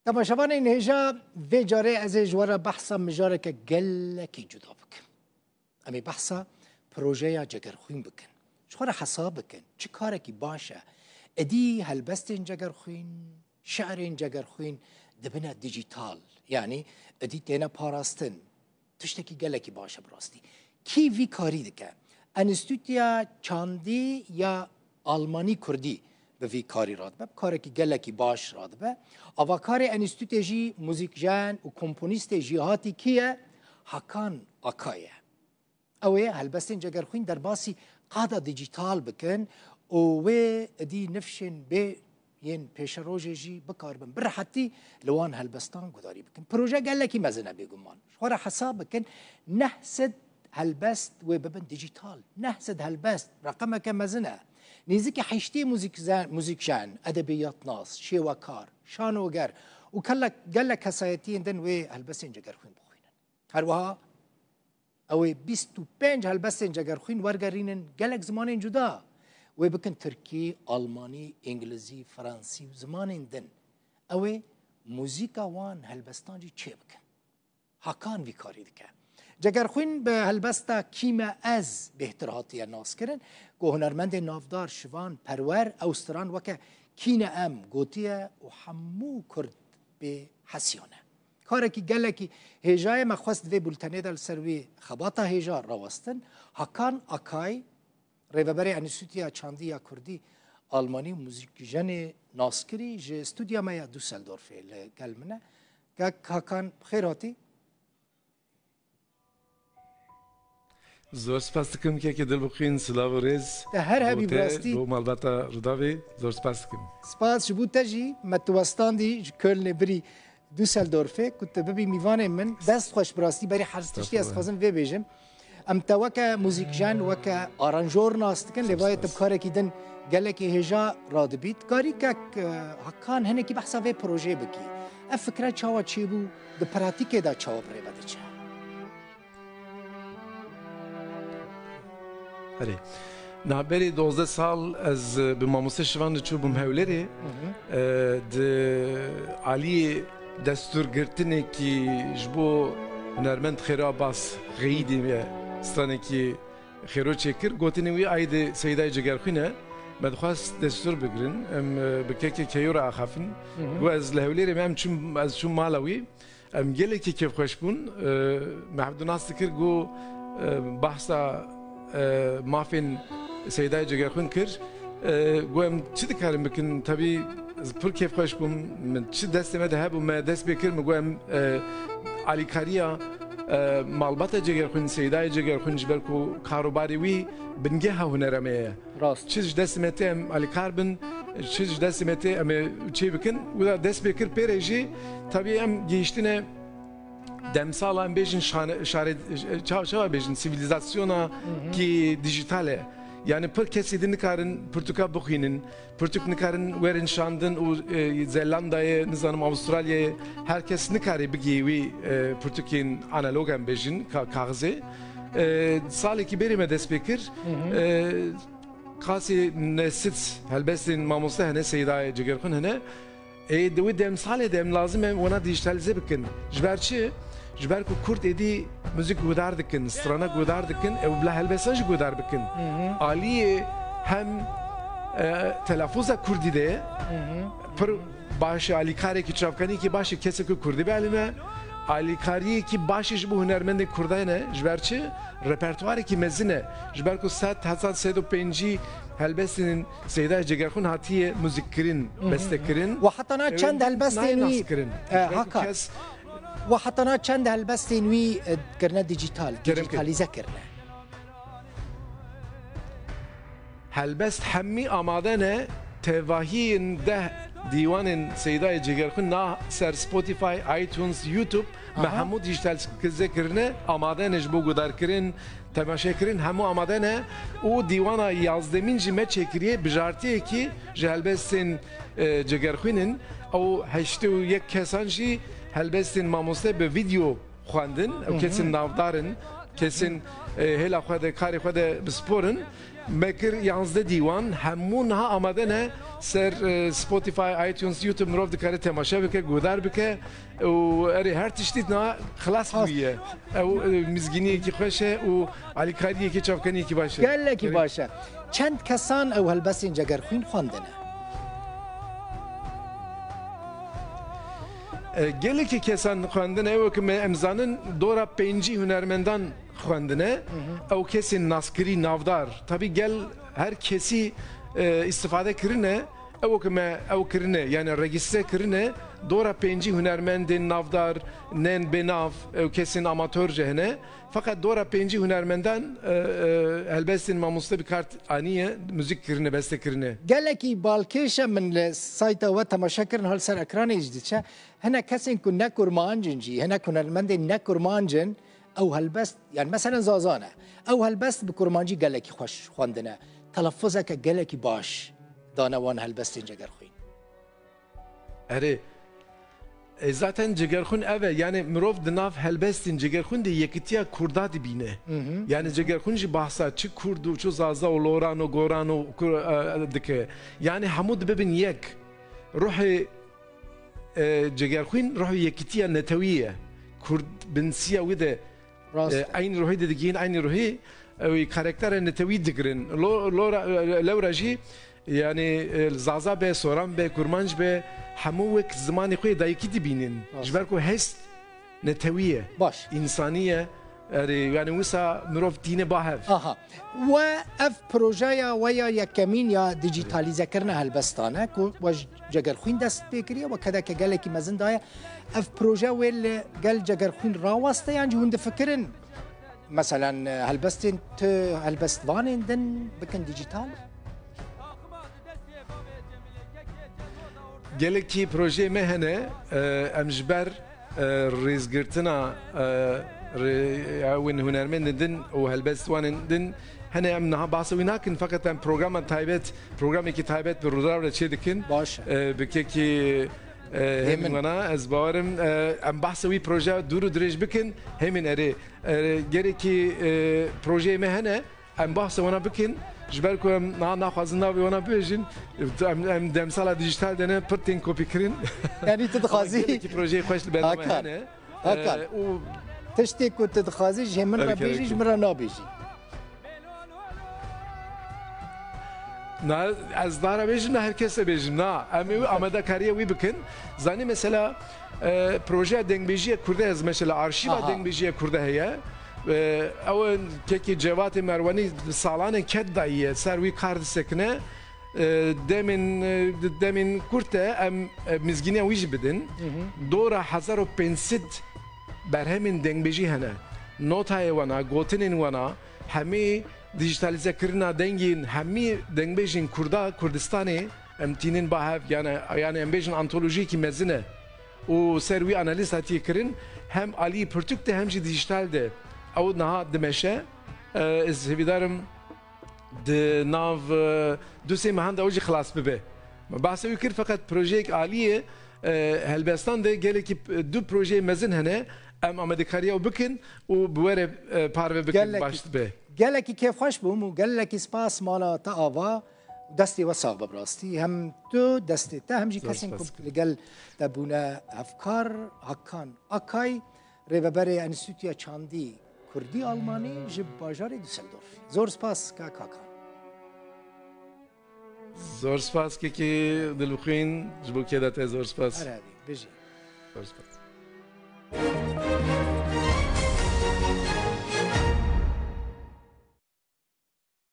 تماشاوان هجا في جاره از جوار بحثا مجاره که گله کی جدا بکن. امی بحثا پروژه جگرخوین بکن. چخوره حساب بکن. چه کاره کی باشه؟ ادی هلبستین جگرخوین، شعرین جگرخوین دبنا دیجیتال. یعنی ادی تینا پاراستن. تشتکی گله کی باشه براستی. کی وی کاری دکه؟ انستیتویا چاندی یا آلمانی کردی به وی کاری راد به کاری که گله کی باش راد به اوا کاری انستیتوژی موزیکجان و کمپونیست جهاتی کیه حکان آکایه اوه هلبستن جگرخوین در باسی قادا دیجیتال بکن و دی نفشن به ین پیش روزی بکار بن برحتی لوان هلبستان گذاری بکن پروژه گله کی مزنه بگمان شوره حساب بکن نحسد هلبست و ببن دیجیتال نحسد هلبست رقمه که مزنه نزدیک حشتی موزیکجان ادبیات ناس شیوکار شانوگر و کلا گله کسایتی اندن و هلبستن جگرخوین بخوینن هر وها او 25 هلبستن جگرخوین ورگرینن گلک زمان جدا و بکن ترکی آلمانی انگلیزی فرانسی زمان اندن او موزیکا وان هلبستانجی چه بکن هاکان وی کاری دکن جگرخوین به هلبستا کیما از بهتراتی ناس کرن که هنرمند نافدار شوان پرور اوستران وکه کینا ام گوتیه و حمو کرد به حسیانه کاری که گله که هجای مخواست و بولتنه دل سروی خباتا هجا راوستن هاکان آکای ریوبری انستیتویا چاندی یا کردی آلمانی موزیکجن ناسکری جه استودیا مایا دوسلدورفه لگلمنه که هاکان خیراتی زور سپاس دکم که دل بخوین سلاو و ریز هر هبی براستی رو مالباتا رداوی زور سپاس دکم سپاس جبو تجی متوستان دی کلن بری دوسلدورفه کت ببی میوان من دست خوش براستی بری حرستشتی از خازم وی بیجم ام توکا موزیکجان وکا آرانجور ناست کن لوایت بکاره کی دن گله کی هجا راد بیت کاری که حکان هنه کی بحثا وی پروژه بکی اف فکره چاوا چی بو ده پراتیکه دا چاوا بره بده چه هری نابری 12 سال از به ماموسه شوان چوبم هولری د علی دستور گرتنه کی جبو هنرمند خیرا باس غیدی استانه کی خیرو چکر گوتنی وی اید سیدای جگرخوینه مدخواست دستور بگرن ام بکه کیورا اخافن و از لهولری مام چون از چون مالوی ام گله کی کیف خوش بون محمد ناس کر گو بحثا مافین سیدای جگرخوین کر گویم چی دکارم بکن تبی پر کیف خوش بوم من چی دستی مده هبوم ما دست بکرم گویم علی کاریا مالبات جگرخوین سیدای جگرخوین جبر کو کاروباری وی بنگه ها هنرمه راست چیز دست مته علی کاربن چیز دست مته ام چی بکن و دست بکر پیرجی تبی ام گیشتنه دمسال ام بیشن شاره بیشن سیویلیزاسیونا کی دیجیتاله yani per kesi nikarın Portugal bukinin, Portugal nikarın verin şandın o Zelanda'ya, nizanım Avustralya'ya herkes nikarı bigiwi Portugal'in analogen bejin kağızı. Sali ki berime despekir kasi nesit helbestin mamusta hene seyda cigerkun hene devi dem sali dem lazım hem ona dijitalize bikin. Jberçi جبر کو کورد ادی موزیک گودار دکن استرانا گودار دکن او بلا هلبساج گودار بکن عالیه هم تلفظ کردی ده پر باش علی کاری کی چافکانی کی باش کسی کو کردی بعلمه علی کاری کی باشش bu هنرمند کردانه جبرچه رپرتواری کی مزنه جبر کو 100 هلبستین سیدا جگرخون هاتیه موزیکرین بستکرین و حتی نه چند هلبستینی هاکا و حتی نه چند هلبستین وی کرنه دیجیتالیزه کرنه هلبست همی آماده نه تواهی ده دیوان سیدای جگرخون نه سر سپوتیفای آیتونز یوتیوب محمود دیجیتال کرنه آماده نجبو گودار کرن تماشا کرن همو آماده نه او دیوانا 11 جمعه چکریه بجارتیه کی هلبستین جگرخونن او 81 کسانجی هلبستین ماموسته به ویدیو خواندن او کسی نافدارن kesin hela xwede karê xwede bisporin mekir 11 dîwan hemû niha amade ne ser Spotify, iTunes, YouTube mirov dikare temaşa bike godar bike û erê her tiştî niha xilas bûye ew mizgîniyekî xweş e û alîkariyekî çavkeniyekî baş e gelekî baş e çend kesan ew helbestên cegerxwîn xwendine gelekî kesan xwendine ew ku me em zanin dora pêncî hunermendan xwendine ew kesên naskirî navdar tabii gel her kesî istifade kirine ew ku me ew kirine yani registre kirine dora pêncî hunermendên navdar nên bênav ew kesên amatörce hene fakat dora pêncî hunermendan helbestên mamoste bi kart aniye müzik kirine beste kirine gelekî balkêşe min li sayta we temaşa kirin hal ser ekranê jî diçe hinek kesên ku ne kurmancin jî hinek hunermendên ne kurmancin ew helbest yani mesela Zazan e ew helbest bi kurmancî gelekî xweş xwendine telaffuzeke gelekî baş dane wan helbestên cegerxwîn erê zaten cigerxwîn ev e yani mirov di nav helbestên cigerxwîn de yekîtiya Kurda dibîne yani cigerxwîn jî behsa çi Kurd û çi Zaza û Loran û Goran û dike yani hemû dibibin yek ruhê cigerxwîn ruhê yekîtiya netewî ye Kurd binsiya wî de aynı ruhî de digîn aynı ruhî ew karaktera netewî digirin lewra jî yani Zaza be Soran be Kurmanc be hemû wek zimanê xwe dayîkî dibînin ji ber ku hest netewî ye baş insaniye yani wisa mirov tîne bahev aha we ev projeya we ya yekemîn ya dijîtalîzekirina helbestan e ku we cegerxwîn dest pê kiriye we kedeke gelekî mezin daye ev proje wê li gel cegerxwîn rawasteyan jî hûn difikirin mesela helbestên helbestvanên din bikin dijîtal gelekî projeyê me hene em ji ber rêzgirtina wên hunermendên din û helbestwanên din hene em niha bahsa wî nakin fakat em programekî taybet bi rûdawê çê dikin baş bi kekî hemîn wana ez bawerim em bahsa wî proje dûr û dirêj bikin hemîn erê gerekî projeyê me hene em bahsa wana bikin ji ber ku em naxwazin navê wana bibêjin em demsala dijîtal de ne pir tên kopî kirin yani tu dixwazî projeyê xweş li berdame hene û tiştê ku tu dixwazî ji min re bêjî ji min re nabêjî Na ez dara bêjim ne herkese bêjim na em ê amadekariya wî bikin zanî mesela projeya dengbêjiya Kurde ez mesela arşîva dengbêjiya Kurde heye ew kekî Cevatê Merwanî salanê ket dayiye ser wî kar disekine demên Kurd e em mizgîniya wî jî bidin dora 1500 berhemên dengbêjî hene notayê wana gotinên wana hemî dijîtalîzekirina dengên hemî dengbêjên Kurda Kurdistanê em tînin bahev yani em bêjin antolojiyekî mezin e û ser wî analîz hatiye kirin hem alî pirtûk de hem jî dijîtal de ew niha dimeşe ez hêvîdarim di nav du sê mehan de ew jî xilas bibe bahsa wî kir fakat projeyek alî helbestan de gelekî du projeyê mezin hene em amadekariya ew bikin û bi were parve bikin baş dibe gelekî kêfxweş bûm û gelekî spas mala te ava destê we sağ be bi rastî hem tu destê te hem jî kesên ku li gel te bûne hevkar Hakan Akay rêveberê Enstitûya Çandî Kurdî Almanî ji bajarê Düsseldorf zor spas kak Hakan zor spas kekî dilxwîn ji bo kê de te zor spas bêjî zor spas